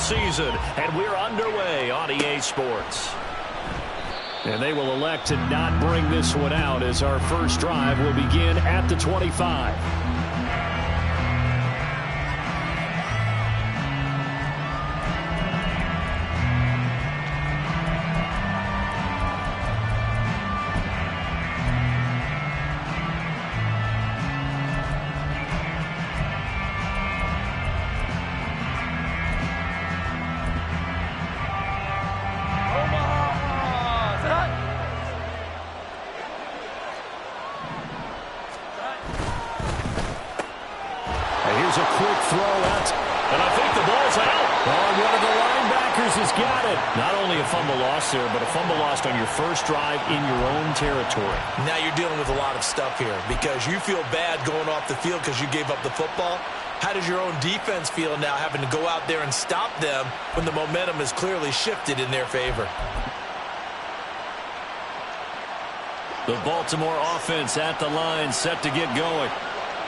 season, and we're underway on EA Sports. And they will elect to not bring this one out as our first drive will begin at the 25. Here's a quick throw out, and I think the ball's out. Oh, one of the linebackers has got it. Not only a fumble loss there, but a fumble lost on your first drive in your own territory. Now you're dealing with a lot of stuff here because you feel bad going off the field because you gave up the football. How does your own defense feel now having to go out there and stop them when the momentum is clearly shifted in their favor? The Baltimore offense at the line, set to get going.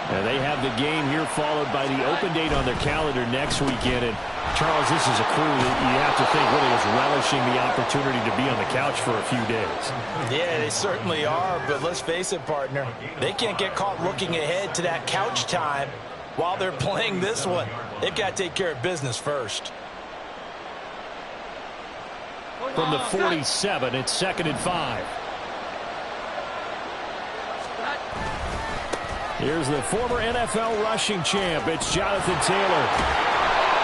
And they have the game here followed by the open date on their calendar next weekend. And, Charles, this is a crew that you have to think really is relishing the opportunity to be on the couch for a few days. Yeah, they certainly are. But let's face it, partner, they can't get caught looking ahead to that couch time while they're playing this one. They've got to take care of business first. From the 47, it's 2nd and 5. Here's the former NFL rushing champ. It's Jonathan Taylor.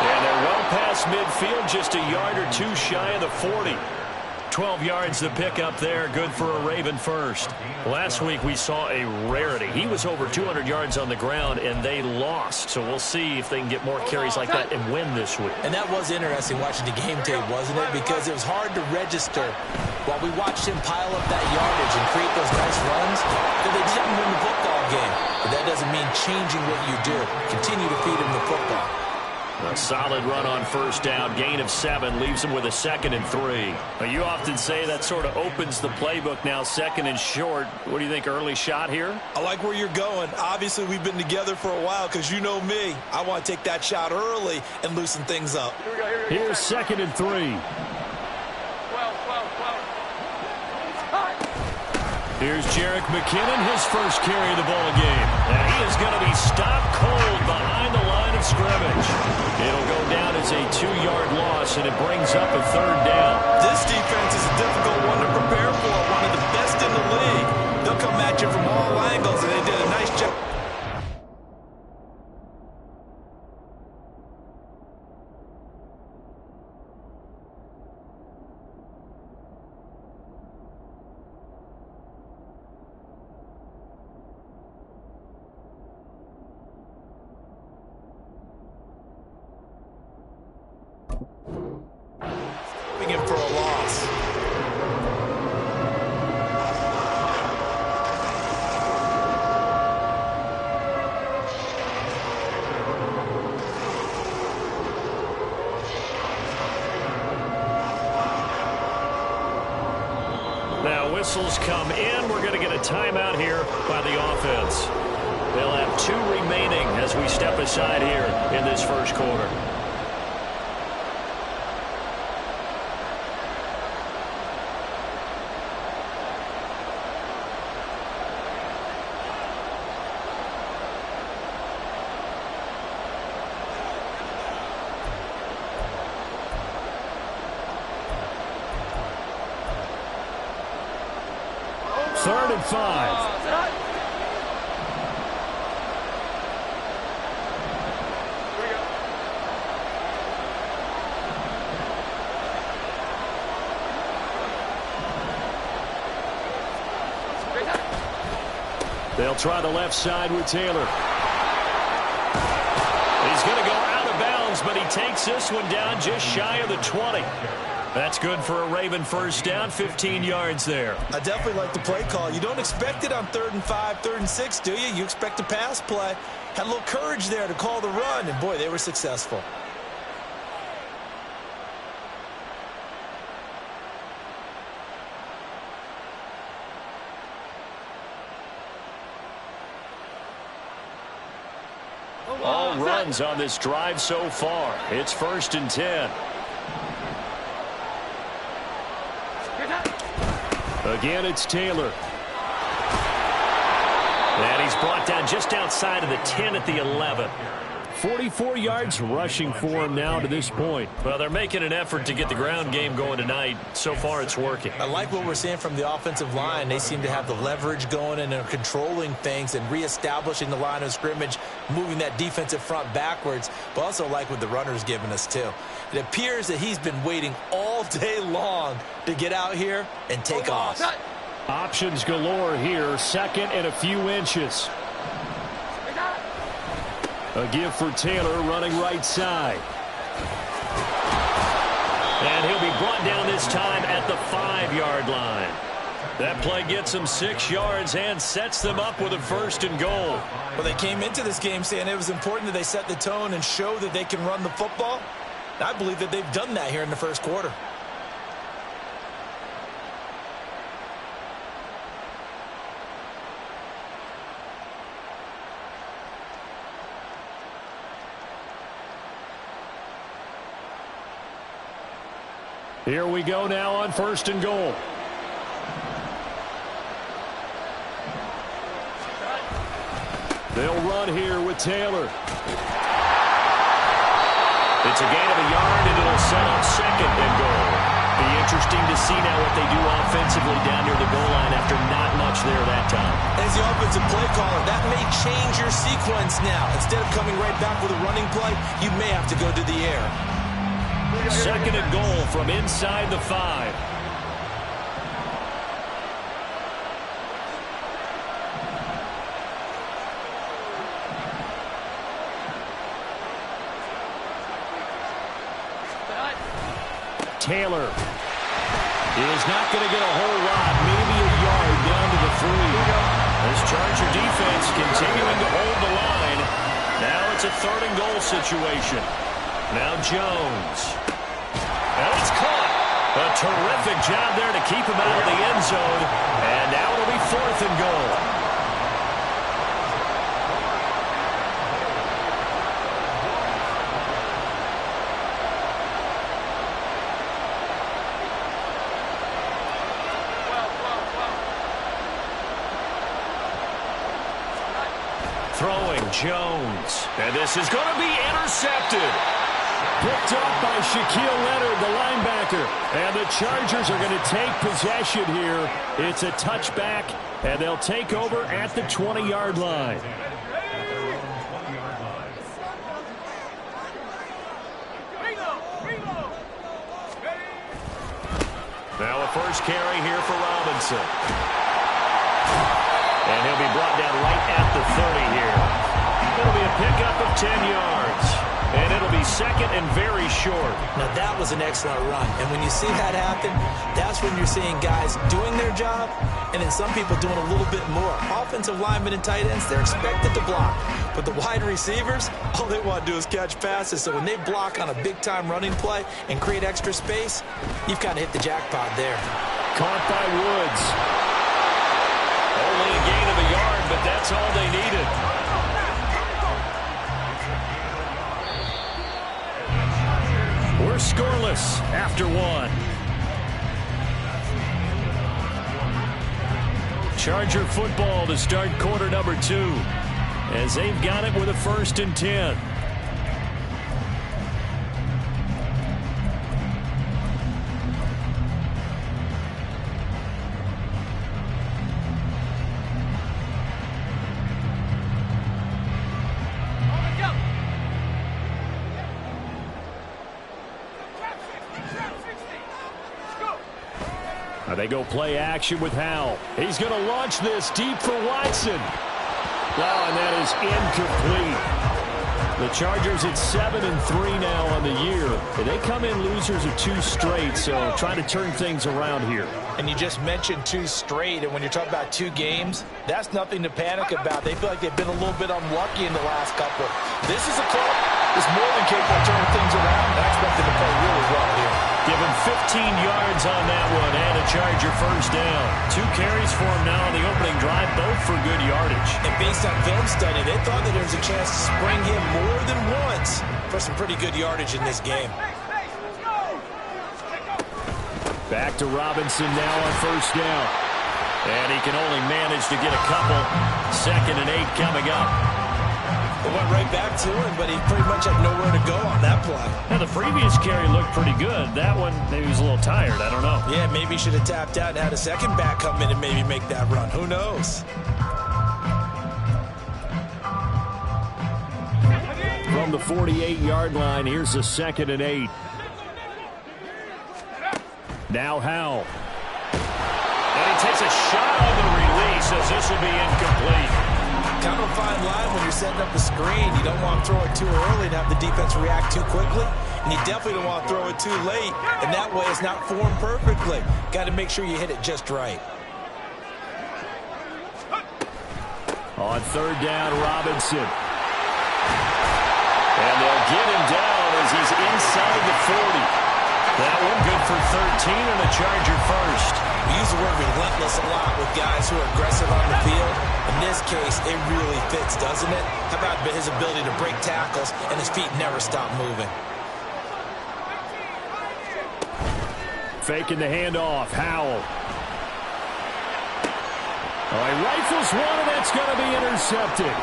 And they're well past midfield, just a yard or two shy of the 40. 12 yards to pick up there. Good for a Raven first. Last week we saw a rarity. He was over 200 yards on the ground, and they lost. So we'll see if they can get more carries like that and win this week. And that was interesting watching the game tape, wasn't it? Because it was hard to register while we watched him pile up that yardage and create those nice runs. That they didn't win the football game. But that doesn't mean changing what you do. Continue to feed him the football. A solid run on first down. Gain of 7 leaves him with a 2nd and 3. Now, you often say that sort of opens the playbook now, 2nd and short. What do you think, early shot here? I like where you're going. Obviously, we've been together for a while because you know me. I want to take that shot early and loosen things up. Here's 2nd and 3. Here's Jerick McKinnon, his first carry of the ball game. And he is going to be stopped cold behind the line of scrimmage. It'll go down as a 2-yard loss, and it brings up a 3rd down. This defense is a difficult one to prepare for, one of the best in the league. They'll come at you from all angles, and they did a nice job. Him for a loss. Now whistles come in. We're going to get a timeout here by the offense. They'll have 2 remaining as we step aside here in this first quarter. Third and 5. They'll try the left side with Taylor. He's going to go out of bounds, but he takes this one down just shy of the 20. That's good for a Raven first down, 15 yards there. I definitely like the play call. You don't expect it on 3rd and 5, 3rd and 6, do you? You expect a pass play. Had a little courage there to call the run, and boy, they were successful. All runs on this drive so far. It's 1st and 10. Again, it's Taylor. And he's brought down just outside of the 10 at the 11. 44 yards rushing for him now to this point. Well, they're making an effort to get the ground game going tonight. So far, it's working. I like what we're seeing from the offensive line. They seem to have the leverage going and are controlling things and reestablishing the line of scrimmage, moving that defensive front backwards, but also like what the runner's giving us, too. It appears that he's been waiting all day long to get out here and take off. Options galore here. 2nd and a few inches. A give for Taylor running right side. And he'll be brought down this time at the 5-yard line. That play gets them 6 yards and sets them up with a 1st and goal. Well, they came into this game saying it was important that they set the tone and show that they can run the football. I believe that they've done that here in the 1st quarter. Here we go now on 1st and goal. They'll run here with Taylor. It's a gain of a yard, and it'll set up 2nd and goal. Be interesting to see now what they do offensively down near the goal line after not much there that time. As the offensive play caller, that may change your sequence now. Instead of coming right back with a running play, you may have to go to the air. 2nd and goal from inside the 5. Taylor is not going to get a whole lot, maybe a yard down to the 3. This Charger defense continuing to hold the line. Now it's a 3rd and goal situation. Now Jones. And it's caught. A terrific job there to keep him out of the end zone. And now it'll be 4th and goal. Throwing Jones. And this is going to be intercepted. Picked up by Shaquille Leonard, the linebacker. And the Chargers are going to take possession here. It's a touchback, and they'll take over at the 20-yard line. Now a first carry here for Robinson. And he'll be brought down right at the 30 here. It'll be a pickup of 10 yards. And it'll be 2nd and very short. Now, that was an excellent run. And when you see that happen, that's when you're seeing guys doing their job and then some people doing a little bit more. Offensive linemen and tight ends, they're expected to block. But the wide receivers, all they want to do is catch passes. So when they block on a big-time running play and create extra space, you've kind of hit the jackpot there. Caught by Woods. Only a gain of a yard, but that's all they needed. We're scoreless after 1. Charger football to start quarter number 2 as they've got it with a 1st and 10. They go play action with Howell. He's going to launch this deep for Watson. Well, and that is incomplete. The Chargers at 7-3 now on the year. And they come in losers of 2 straight, so trying to turn things around here. And you just mentioned 2 straight, and when you're talking about 2 games, that's nothing to panic about. They feel like they've been a little bit unlucky in the last couple. This is a club that's more than capable of turning things around. I expect them to play really well here. Give him 15 yards on that one and a Charger first down. 2 carries for him now on the opening drive, both for good yardage. And based on film study, they thought that there was a chance to spring him more than once for some pretty good yardage in this game. Back to Robinson now on first down. And he can only manage to get a couple. 2nd and 8 coming up. It went right back to him, but he pretty much had nowhere to go on that play. Now, the previous carry looked pretty good. That one, maybe he was a little tired. I don't know. Yeah, maybe he should have tapped out and had a second back come in and maybe make that run. Who knows? From the 48-yard line, here's a 2nd and 8. Now Howell. And he takes a shot on the release as this will be incomplete. Kind of a fine line when you're setting up a screen. You don't want to throw it too early and have the defense react too quickly. And you definitely don't want to throw it too late. And that way it's not formed perfectly. Got to make sure you hit it just right. On 3rd down, Robinson. And they'll get him down as he's inside the 40. That one good for 13 and a Charger first. We use the word relentless a lot with guys who are aggressive on the field. In this case, it really fits, doesn't it? How about his ability to break tackles and his feet never stop moving? Faking the handoff, Howell. Oh, he rifles one, and that's going to be intercepted.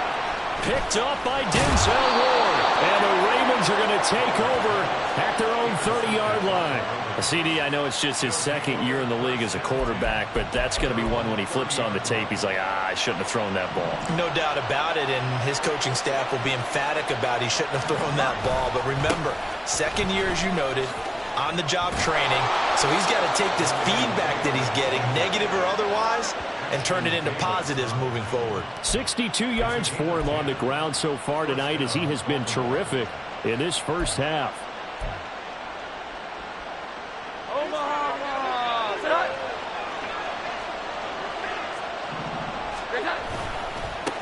Picked up by Denzel Ward. And the Ravens are going to take over at their own 30-yard line. CD, I know it's just his 2nd year in the league as a quarterback, but that's going to be one when he flips on the tape. He's like, I shouldn't have thrown that ball. No doubt about it, and his coaching staff will be emphatic about he shouldn't have thrown that ball. But remember, 2nd year, as you noted, on-the-job training. So he's got to take this feedback that he's getting, negative or otherwise, and turn it into positives moving forward. 62 yards for him on the ground so far tonight as he has been terrific in this first half.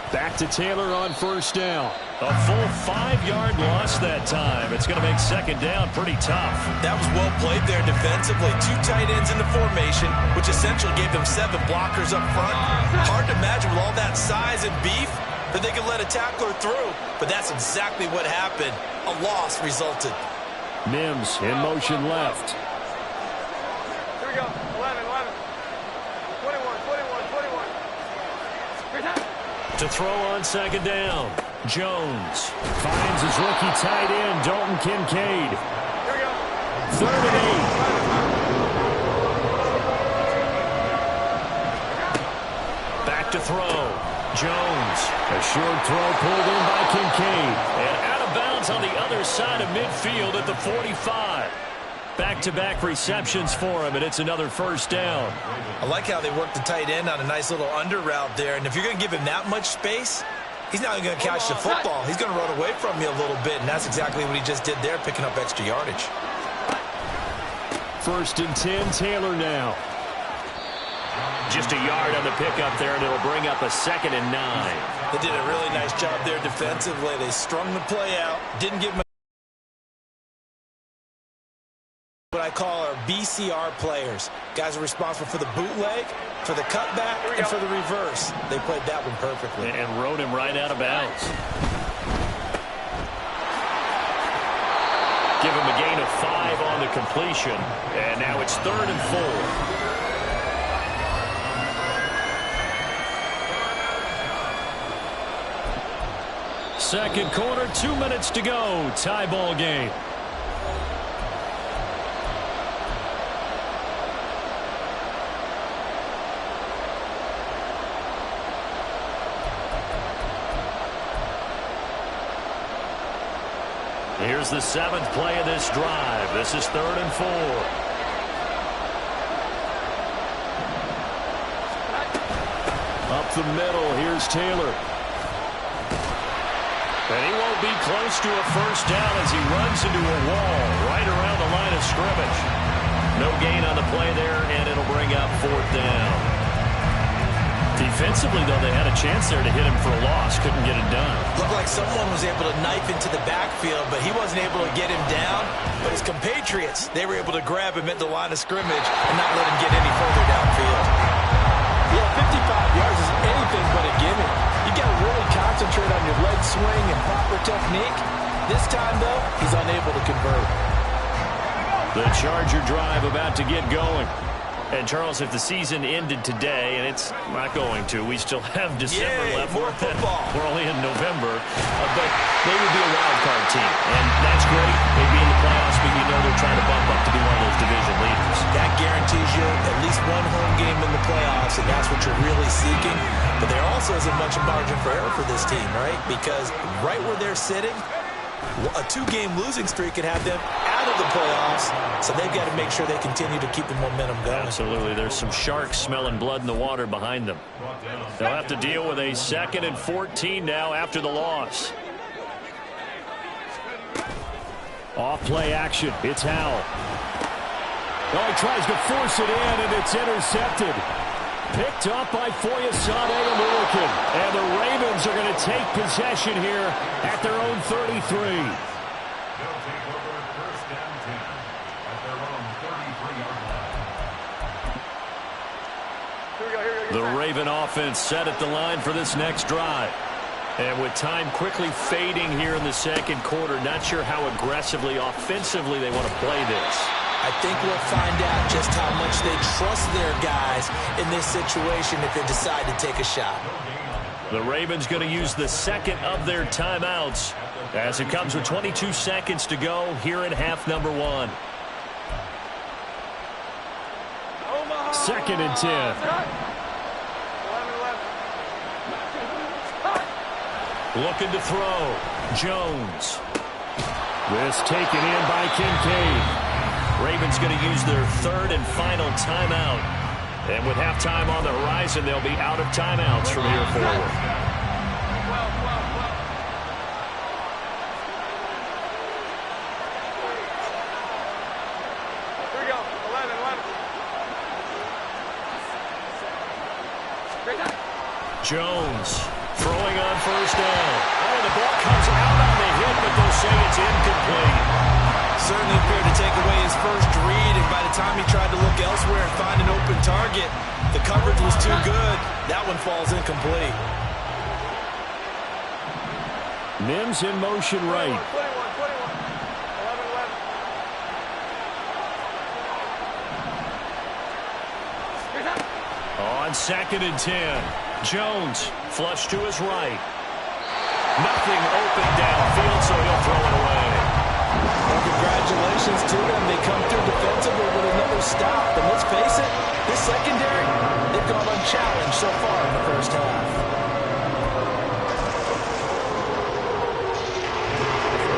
Back to Taylor on first down. A full 5-yard loss that time. It's going to make 2nd down pretty tough. That was well played there defensively. 2 tight ends in the formation, which essentially gave them 7 blockers up front. Hard to imagine with all that size and beef that they could let a tackler through. But that's exactly what happened. A loss resulted. Mims in motion left. Here we go. 11, 11. 21. To throw on 2nd down. Jones finds his rookie tight end, Dalton Kincaid. Here we go. 3rd and 8. Back to throw. Jones. A short throw pulled in by Kincaid. And out of bounds on the other side of midfield at the 45. Back-to-back receptions for him, and it's another first down. I like how they work the tight end on a nice little under route there. And if you're going to give him that much space, he's not going to catch the football. He's going to run away from you a little bit, and that's exactly what he just did there, picking up extra yardage. 1st and 10, Taylor now. Just a yard on the pickup there, and it'll bring up a 2nd and 9. They did a really nice job there defensively. They strung the play out, didn't give him what I call our BCR players. Guys are responsible for the bootleg, for the cutback, and for the reverse. They played that one perfectly. And rode him right out of bounds. Give him a gain of 5 on the completion. And now it's 3rd and 4. Second quarter, 2 minutes to go. Tie ball game. Here's the 7th play of this drive. This is 3rd and 4. Up the middle, here's Taylor. And he won't be close to a first down as he runs into a wall right around the line of scrimmage. No gain on the play there, and it'll bring up 4th down. Defensively, though, they had a chance there to hit him for a loss. Couldn't get it done. Looked like someone was able to knife into the backfield, but he wasn't able to get him down. But his compatriots, they were able to grab him at the line of scrimmage and not let him get any further downfield. Yeah, 55 yards is anything but a This time, though, he's unable to convert. The Charger drive about to get going. And, Charles, if the season ended today, and it's not going to, we still have December left. More football. We're only in November. But they would be a wild card team. And that's great. They'd be in the playoffs, but you know they're trying to bump up to be one of those division leaders. That guarantees you at least one home game in the playoffs, and that's what you're really seeking. But there also isn't much margin for error for this team, right? Because right where they're sitting, a 2-game losing streak could have them out of the playoffs, so they've got to make sure they continue to keep the momentum going. Absolutely. There's some sharks smelling blood in the water behind them. They'll have to deal with a 2nd and 14 now after the loss. Off-play action. It's Howell. Oh, he tries to force it in, and it's intercepted. Picked up by Foyesade and Milliken. And the Ravens are going to take possession here at their own 33. The Raven offense set at the line for this next drive. And with time quickly fading here in the second quarter, not sure how aggressively, offensively they want to play this. I think we'll find out just how much they trust their guys in this situation if they decide to take a shot. The Ravens going to use the second of their timeouts as it comes with 22 seconds to go here in half number 1. 2nd and 10. Looking to throw. Jones. This taken in by Kincaid. Ravens going to use their 3rd and final timeout. And with halftime on the horizon, they'll be out of timeouts from here forward. Here we go. 11. Jones throwing on 1st down. Oh, the ball comes out on the hit, but they'll say it's incomplete. Certainly appeared to take away his first read, and by the time he tried to look elsewhere and find an open target, the coverage was too good. That one falls incomplete. Mims in motion right. 21. 11. On 2nd and 10. Jones flush to his right. Nothing open downfield, so he'll throw it away. Well, congratulations to them. They come through defensively with another stop. But let's face it, this secondary, they've gone unchallenged so far in the first half.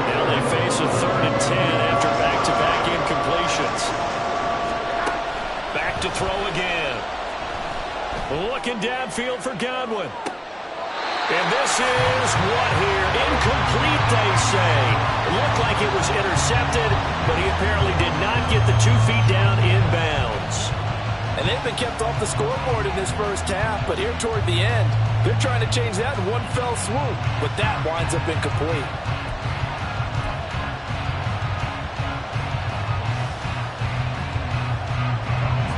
Now they face a 3rd and 10 after back-to-back incompletions. Back to throw again. Looking downfield for Godwin. And this is what here? Incomplete, they say. It looked like it was intercepted, but he apparently did not get the 2 feet down in bounds. And they've been kept off the scoreboard in this first half, but here toward the end, they're trying to change that in one fell swoop, but that winds up incomplete.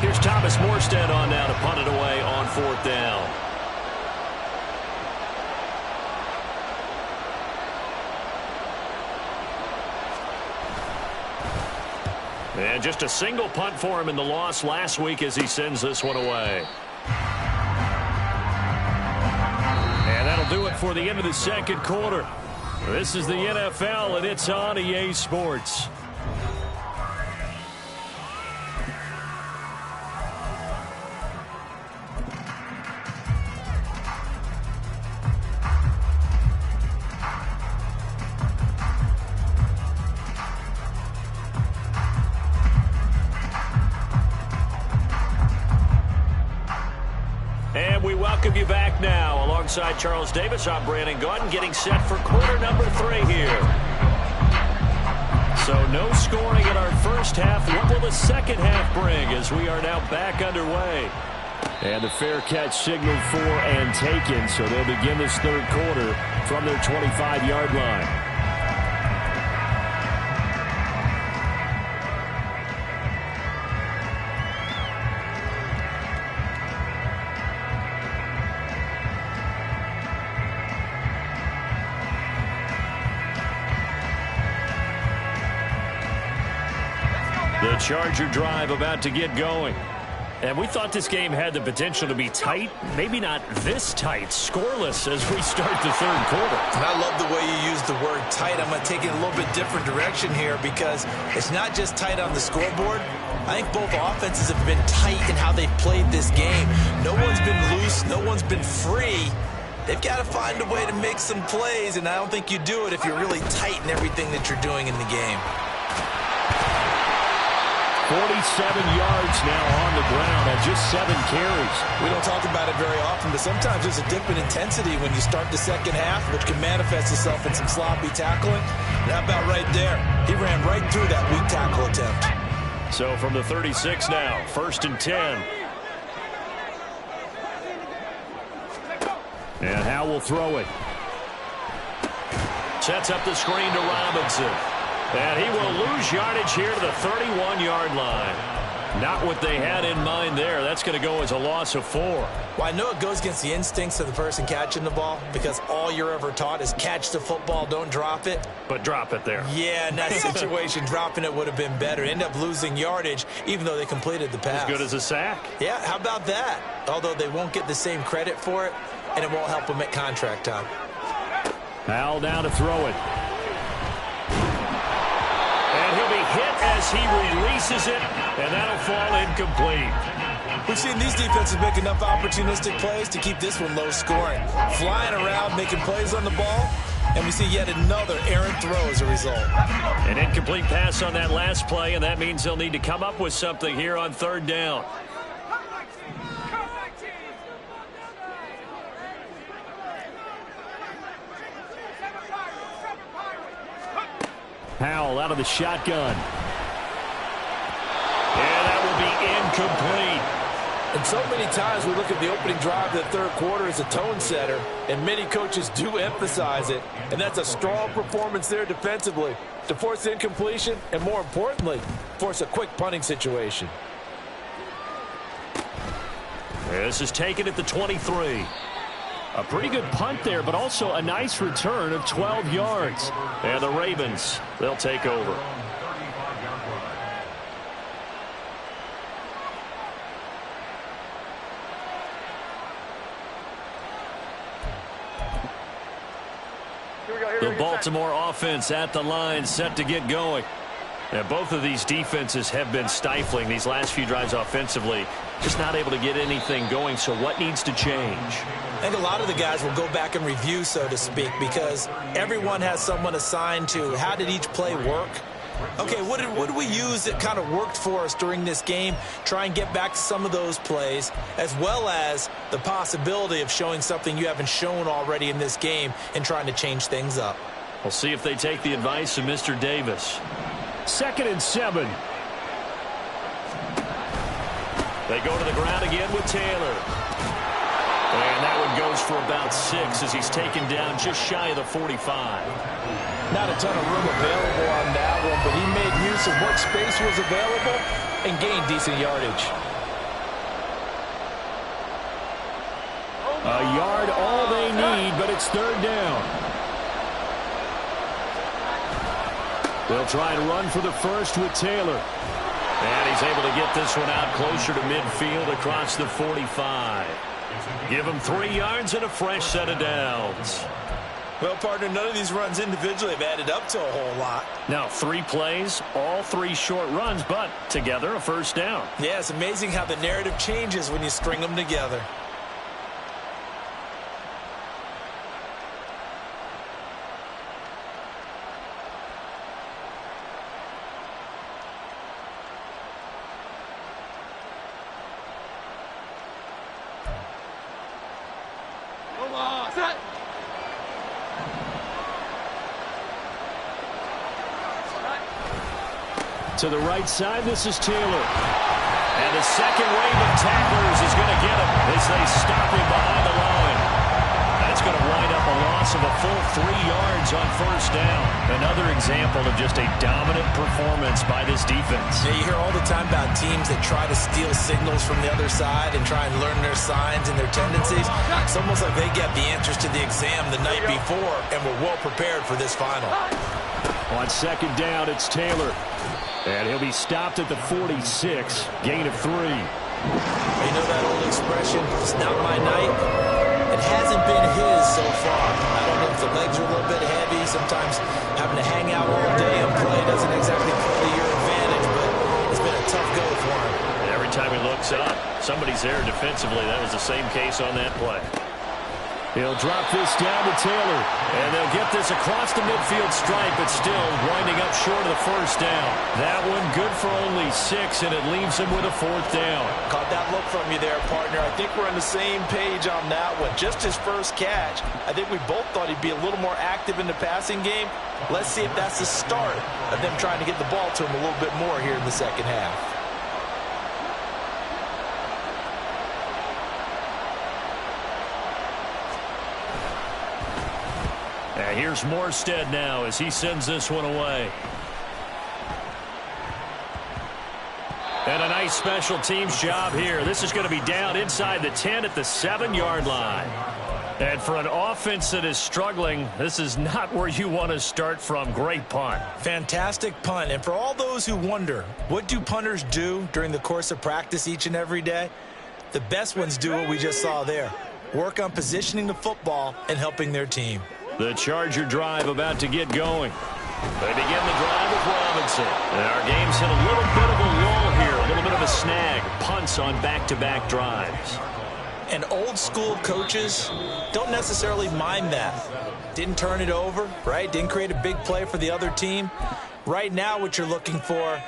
Here's Thomas Morstead on now to punt it away on 4th down. And just a single punt for him in the loss last week as he sends this one away. And that'll do it for the end of the second quarter. This is the NFL, and it's on EA Sports. Welcome you back now. Alongside Charles Davis, I'm Brandon Gaudin, getting set for quarter number 3 here. So no scoring in our first half. What will the second half bring as we are now back underway? And the fair catch signaled for and taken, so they'll begin this third quarter from their 25-yard line. The Charger drive about to get going. And we thought this game had the potential to be tight, maybe not this tight, scoreless as we start the third quarter. And I love the way you use the word tight. I'm going to take it a little bit different direction here because it's not just tight on the scoreboard. I think both offenses have been tight in how they've played this game. No one's been loose. No one's been free. They've got to find a way to make some plays, and I don't think you do it if you're really tight in everything that you're doing in the game. 47 yards now on the ground on just 7 carries. We don't talk about it very often, but sometimes there's a dip in intensity when you start the second half, which can manifest itself in some sloppy tackling. And how about right there? He ran right through that weak tackle attempt. So from the 36 now, 1st and 10. And Howe will throw it. Sets up the screen to Robinson. And he will lose yardage here to the 31-yard line. Not what they had in mind there. That's going to go as a loss of 4. Well, I know it goes against the instincts of the person catching the ball because all you're ever taught is catch the football, don't drop it. But drop it there. Yeah, in that situation, dropping it would have been better. End up losing yardage, even though they completed the pass. As good as a sack. Yeah, how about that? Although they won't get the same credit for it, and it won't help them at contract time. Howell down to throw it. And he'll be hit as he releases it, and that'll fall incomplete. We've seen these defenses make enough opportunistic plays to keep this one low scoring. Flying around, making plays on the ball, and we see yet another errant throw as a result. An incomplete pass on that last play, and that means they'll need to come up with something here on 3rd down. Howell out of the shotgun. And that will be incomplete. And so many times we look at the opening drive of the third quarter as a tone setter, and many coaches do emphasize it. And that's a strong performance there defensively to force incompletion and, more importantly, force a quick punting situation. This is taken at the 23. A pretty good punt there, but also a nice return of 12 yards. And the Ravens, they'll take over. The Baltimore offense at the line, set to get going. And both of these defenses have been stifling these last few drives offensively. Just not able to get anything going, so what needs to change? I think a lot of the guys will go back and review, so to speak, because everyone has someone assigned to how did each play work. Okay, what did we use that kind of worked for us during this game? Try and get back to some of those plays, as well as the possibility of showing something you haven't shown already in this game and trying to change things up. We'll see if they take the advice of Mr. Davis. 2nd and 7. They go to the ground again with Taylor. And that one goes for about 6 as he's taken down just shy of the 45. Not a ton of room available on that one, but he made use of what space was available and gained decent yardage. A yard all they need, but it's 3rd down. They'll try and run for the first with Taylor. And he's able to get this one out closer to midfield across the 45. Give him 3 yards and a fresh set of downs. Well, partner, none of these runs individually have added up to a whole lot. Now, 3 plays, all 3 short runs, but together a first down. Yeah, it's amazing how the narrative changes when you string them together. To the right side, this is Taylor. And the second wave of tacklers is going to get him as they stop him behind the line. That's going to wind up a loss of a full 3 yards on first down. Another example of just a dominant performance by this defense. Yeah, you hear all the time about teams that try to steal signals from the other side and try and learn their signs and their tendencies. It's almost like they get the answers to the exam the night before and were well prepared for this final. On second down, it's Taylor. And he'll be stopped at the 46, gain of 3. You know that old expression, it's not my night? It hasn't been his so far. I don't know if the legs are a little bit heavy. Sometimes having to hang out all day and play doesn't exactly play to your advantage, but it's been a tough go for him. And every time he looks up, somebody's there defensively. That was the same case on that play. He'll drop this down to Taylor, and they'll get this across the midfield stripe, but still winding up short of the first down. That one good for only 6, and it leaves him with a 4th down. Caught that look from you there, partner. I think we're on the same page on that one. Just his first catch. I think we both thought he'd be a little more active in the passing game. Let's see if that's the start of them trying to get the ball to him a little bit more here in the second half. Here's Morstead now as he sends this one away. And a nice special teams job here. This is going to be down inside the 10 at the 7-yard line. And for an offense that is struggling, this is not where you want to start from. Great punt. Fantastic punt. And for all those who wonder, what do punters do during the course of practice each and every day? The best ones do what we just saw there. Work on positioning the football and helping their team. The Charger drive about to get going. They begin the drive with Robinson. And our game's hit a little bit of a lull here, a little bit of a snag. Punts on back-to-back drives. And old school coaches don't necessarily mind that. Didn't turn it over, right? Didn't create a big play for the other team. Right now what you're looking for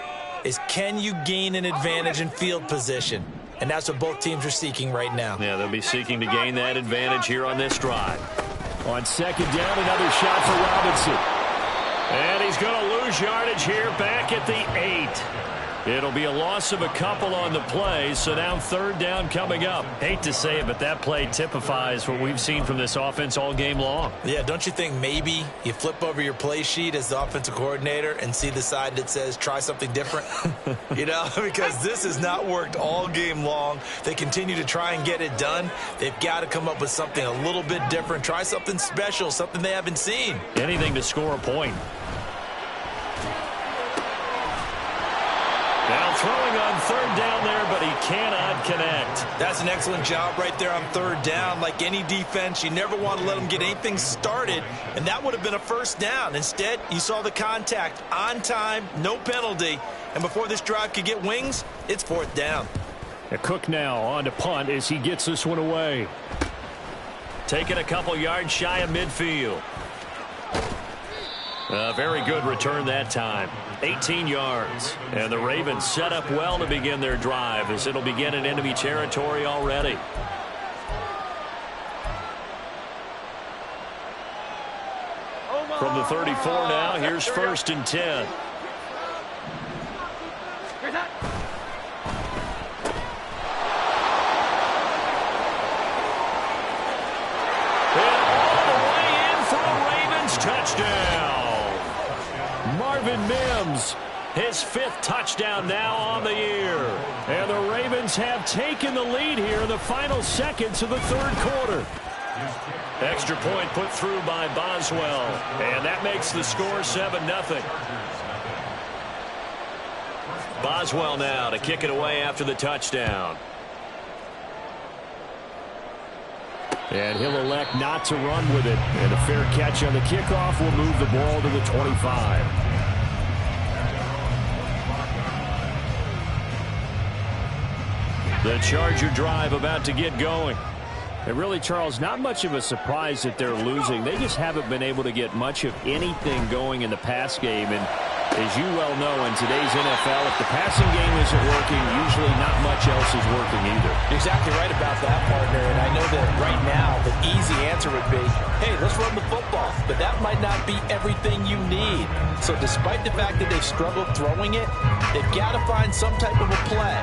is, can you gain an advantage in field position? And that's what both teams are seeking right now. Yeah, they'll be seeking to gain that advantage here on this drive. On 2nd down, another shot for Robinson. And he's going to lose yardage here back at the 8. It'll be a loss of a couple on the play, so now 3rd down coming up. Hate to say it, but that play typifies what we've seen from this offense all game long. Yeah, don't you think maybe you flip over your play sheet as the offensive coordinator and see the side that says try something different? You know, because this has not worked all game long. They continue to try and get it done. They've got to come up with something a little bit different. Try something special, something they haven't seen. Anything to score a point. Now throwing on 3rd down there, but he cannot connect. That's an excellent job right there on 3rd down. Like any defense, you never want to let them get anything started, and that would have been a 1st down. Instead, you saw the contact on time, no penalty, and before this drive could get wings, it's 4th down. Cook now on to punt as he gets this one away. Taking a couple yards shy of midfield. A very good return that time. 18 yards. And the Ravens set up well to begin their drive as it'll begin in enemy territory already. From the 34 now, here's 1st and 10. And all the way in for a Ravens touchdown. Marvin Mims, his 5th touchdown now on the year. And the Ravens have taken the lead here in the final seconds of the 3rd quarter. Extra point put through by Boswell. And that makes the score 7-0. Boswell now to kick it away after the touchdown. And he'll elect not to run with it. And a fair catch on the kickoff will move the ball to the 25. The Charger drive about to get going. And really, Charles, not much of a surprise that they're losing. They just haven't been able to get much of anything going in the pass game. And as you well know, in today's NFL, if the passing game isn't working, usually not much else is working either. You're exactly right about that, partner. And I know that right now the easy answer would be, hey, let's run the football. But that might not be everything you need. So despite the fact that they've struggled throwing it, they've got to find some type of a play,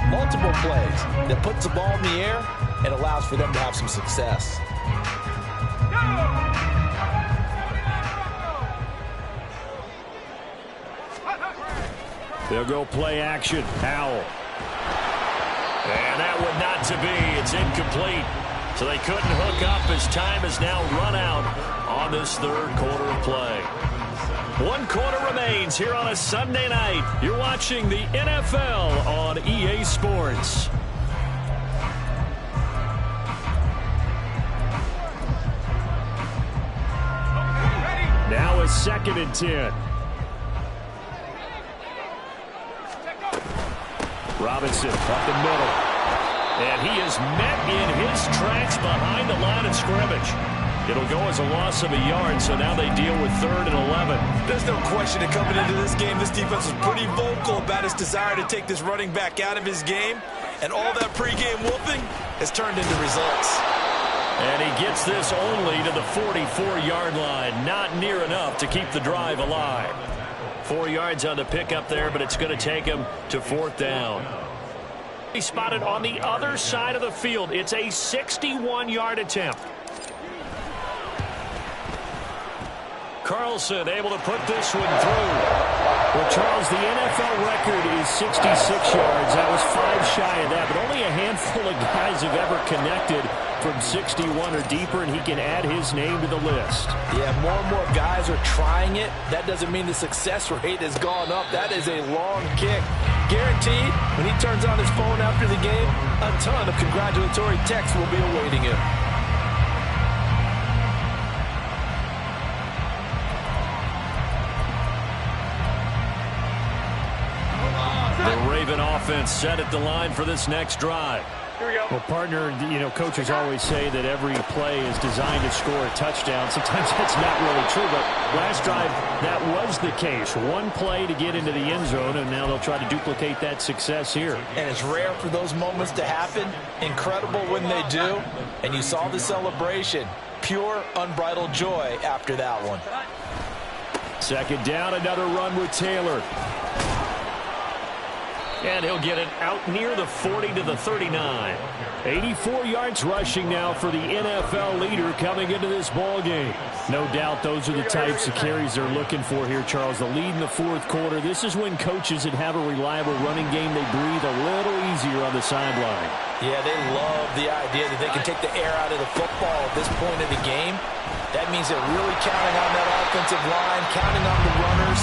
multiple plays, that puts the ball in the air and allows for them to have some success. They'll go play action. Howell. And that one not to be. It's incomplete. So they couldn't hook up as time has now run out on this 3rd quarter of play. 1 quarter remains here on a Sunday night. You're watching the NFL on EA Sports. Now a 2nd and 10. Robinson up the middle. And he is met in his tracks behind the line of scrimmage. It'll go as a loss of a yard, so now they deal with 3rd and 11. There's no question that coming into this game, this defense was pretty vocal about his desire to take this running back out of his game. And all that pregame whooping has turned into results. And he gets this only to the 44-yard line. Not near enough to keep the drive alive. 4 yards on the pickup there, but it's going to take him to 4th down. He spotted on the other side of the field. It's a 61-yard attempt. Carlson able to put this one through. Well, Charles, the NFL record is 66 yards. That was 5 shy of that, but only a handful of guys have ever connected from 61 or deeper, and he can add his name to the list. Yeah, more and more guys are trying it. That doesn't mean the success rate has gone up. That is a long kick. Guaranteed, when he turns on his phone after the game, a ton of congratulatory texts will be awaiting him. The Raven offense set at the line for this next drive. Here we go. Well, partner, you know, coaches always say that every play is designed to score a touchdown. Sometimes that's not really true, but last drive, that was the case. 1 play to get into the end zone, and now they'll try to duplicate that success here. And it's rare for those moments to happen. Incredible when they do. And you saw the celebration. Pure, unbridled joy after that one. 2nd down, another run with Taylor. And he'll get it out near the 40 to the 39. 84 yards rushing now for the NFL leader coming into this ball game. No doubt those are the types of carries they're looking for here, Charles. The lead in the 4th quarter. This is when coaches that have a reliable running game, they breathe a little easier on the sideline. Yeah, they love the idea that they can take the air out of the football at this point of the game. That means they're really counting on that offensive line, counting on the runners,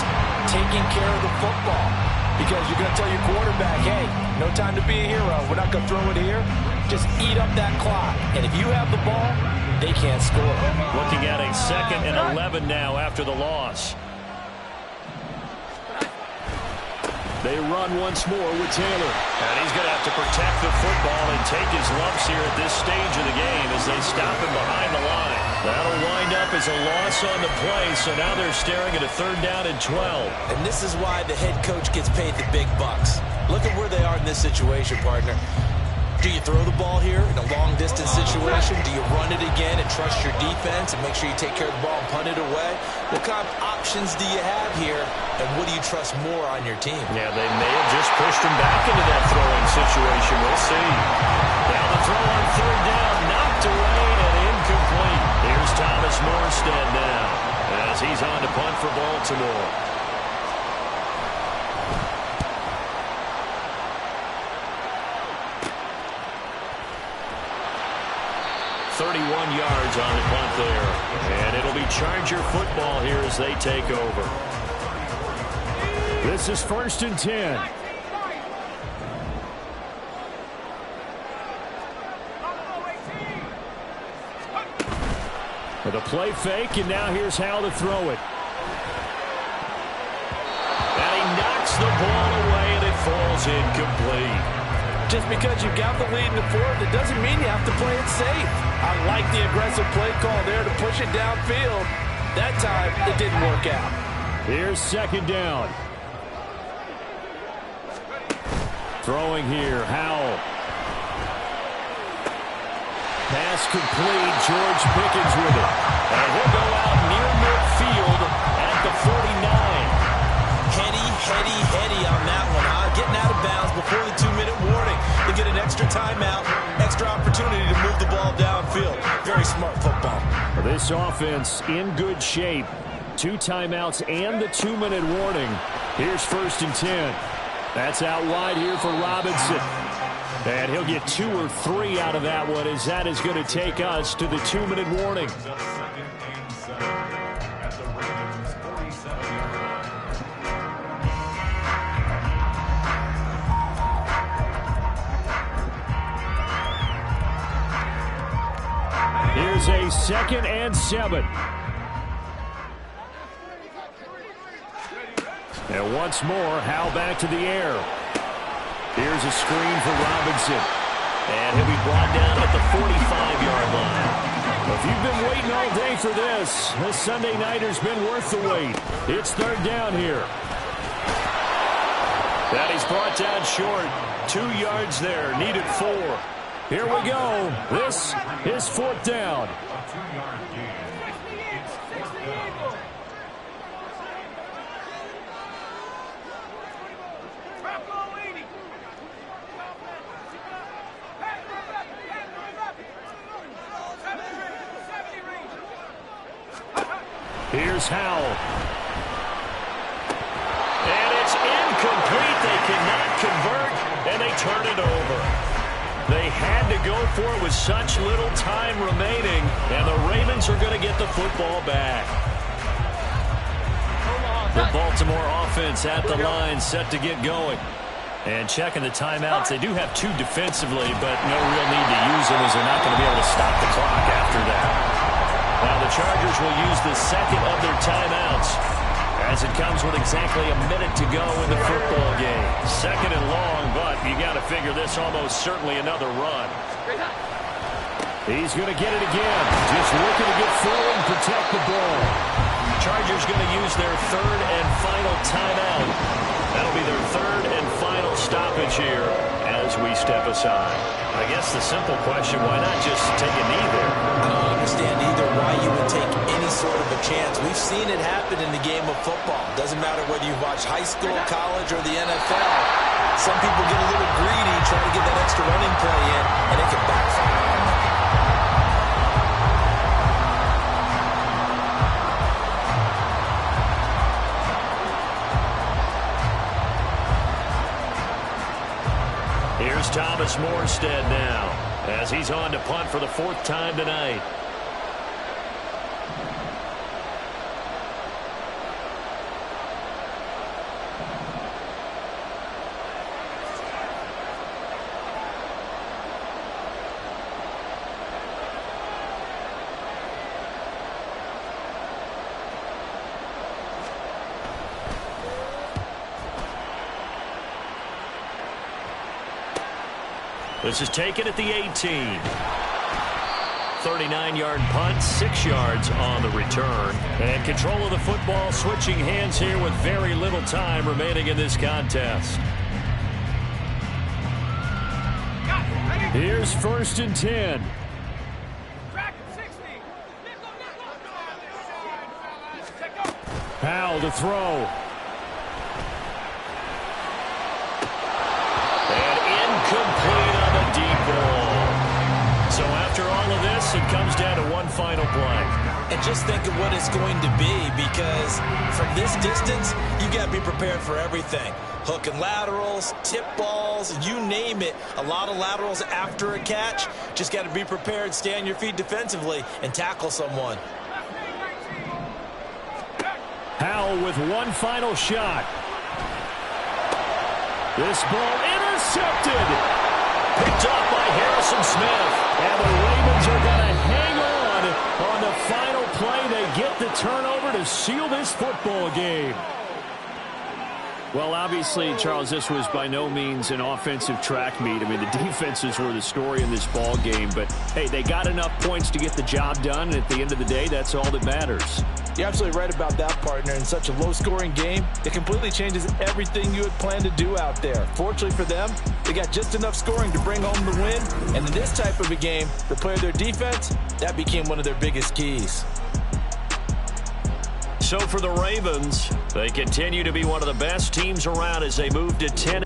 taking care of the football. Because you're going to tell your quarterback, hey, no time to be a hero. We're not going to throw it here. Just eat up that clock. And if you have the ball, they can't score. Looking at a 2nd and 11 now after the loss. They run once more with Taylor. And he's going to have to protect the football and take his lumps here at this stage of the game as they stop him behind the line. That'll wind up as a loss on the play, so now they're staring at a 3rd down and 12. And this is why the head coach gets paid the big bucks. Look at where they are in this situation, partner. Do you throw the ball here in a long-distance situation? Do you run it again and trust your defense and make sure you take care of the ball and punt it away? What kind of options do you have here, and what do you trust more on your team? Yeah, they may have just pushed him back into that throwing situation. We'll see. Now the throw on 3rd down, knocked away and incomplete. Here's Thomas Morstead now as he's on to punt for Baltimore. Yards on the punt there. And it'll be Charger football here as they take over. This is 1st and 10. With a play fake, and now here's how to throw it. And he knocks the ball away, and it falls incomplete. Just because you got the lead in the 4th, it doesn't mean you have to play it safe. I like the aggressive play call there to push it downfield. That time, it didn't work out. Here's 2nd down. Throwing here, Howell. Pass complete, George Pickens with it. And he'll go out near midfield at the 49. Heady on that one, huh? Getting out of bounds before the 2-minute warning. They get an extra timeout, extra opportunity to move the ball downfield. Very smart football. This offense in good shape. 2 timeouts and the 2-minute warning. Here's 1st and 10. That's out wide here for Robinson. And he'll get 2 or 3 out of that one as that is going to take us to the 2-minute warning. Here's a 2nd and 7. And once more, Howell back to the air. Here's a screen for Robinson. And he'll be brought down at the 45-yard line. If you've been waiting all day for this Sunday nighter's been worth the wait. It's 3rd down here. That he's brought down short. 2 yards there. Needed 4. Here we go. This is 4th down. Here's Howell. And it's incomplete. They cannot convert, and they turn it over. They had to go for it with such little time remaining, and the Ravens are going to get the football back. The Baltimore offense at the line, set to get going. And checking the timeouts, they do have 2 defensively, but no real need to use them as they're not going to be able to stop the clock after that. Now the Chargers will use the 2nd of their timeouts as it comes with exactly a minute to go in the football game. 2nd and long, but you got to figure this almost certainly another run. He's going to get it again. Just looking to get forward and protect the ball. Chargers going to use their 3rd and final timeout. That'll be their 3rd and final stoppage here as we step aside. I guess the simple question, why not just take a knee there? I don't understand either why you would take any sort of a chance. We've seen it happen in the game of football. Doesn't matter whether you watch high school, college, or the NFL. Some people get a little greedy, try to get that extra running play in, and it can backfire on them. Here's Thomas Morstead now as he's on to punt for the 4th time tonight. This is taken at the 18. 39-yard punt, 6 yards on the return. And control of the football switching hands here with very little time remaining in this contest. Here's 1st and 10. Howell to throw. Complete on the deep ball. So after all of this, it comes down to one final play. And just think of what it's going to be, because from this distance, you got to be prepared for everything. Hook and laterals, tip balls, you name it. A lot of laterals after a catch. Just got to be prepared, stay on your feet defensively, and tackle someone. Howell with one final shot. This ball intercepted. Picked up by Harrison Smith. And the Ravens are going to hang on the final play. They get the turnover to seal this football game. Well, obviously, Charles, this was by no means an offensive track meet. I mean, the defenses were the story in this ball game. But, hey, they got enough points to get the job done. And at the end of the day, that's all that matters. You're absolutely right about that, partner. In such a low-scoring game, it completely changes everything you had planned to do out there. Fortunately for them, they got just enough scoring to bring home the win. And in this type of a game, to play their defense, that became one of their biggest keys. So for the Ravens, they continue to be one of the best teams around as they move to 10.